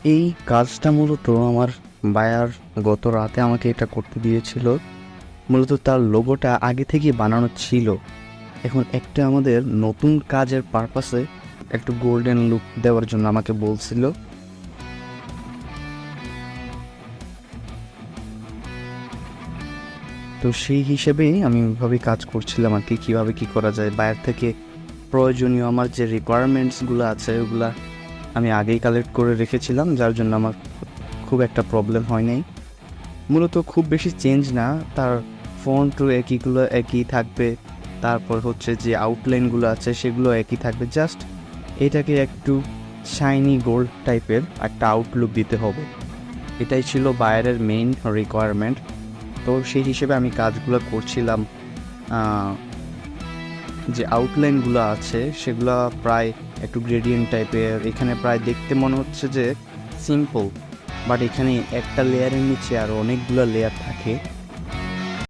এই কাজটা মূলত আমার বায়ার গত রাতে আমাকে এটা করতে দিয়েছিল। মূলত তার লোগোটা আগে থেকেই বানানো ছিল। এখন একটা আমাদের নতুন কাজের পারপাসে একটু গোল্ডেন লুক দেওয়ার জন্য আমাকে বলছিল। তো সেই হিসেবেই আমি ওইভাবেই কাজ করছিলাম আর কি, কীভাবে কী করা যায়। বায়ার থেকে প্রয়োজনীয় আমার যে রিকোয়ারমেন্টসগুলো আছে ওগুলা আমি আগেই কালেক্ট করে রেখেছিলাম, যার জন্য আমার খুব একটা প্রবলেম হয় নাই। মূলত খুব বেশি চেঞ্জ না, তার ফন্ট একইগুলো একই থাকবে, তারপর হচ্ছে যে আউটলাইনগুলো আছে সেগুলো একই থাকবে, জাস্ট এটাকে একটু শাইনি গোল্ড টাইপের একটা আউটলুক দিতে হবে। এটাই ছিল বায়ারের মেইন রিকোয়ারমেন্ট। তো সেই হিসেবে আমি কাজগুলো করছিলাম। যে আউটলাইনগুলো আছে সেগুলো প্রায় একটু গ্রেডিয়েন্ট টাইপের, এখানে প্রায় দেখতে মনে হচ্ছে যে সিম্পল, বাট এখানে একটা লেয়ারের নিচে আরও অনেকগুলো লেয়ার থাকে।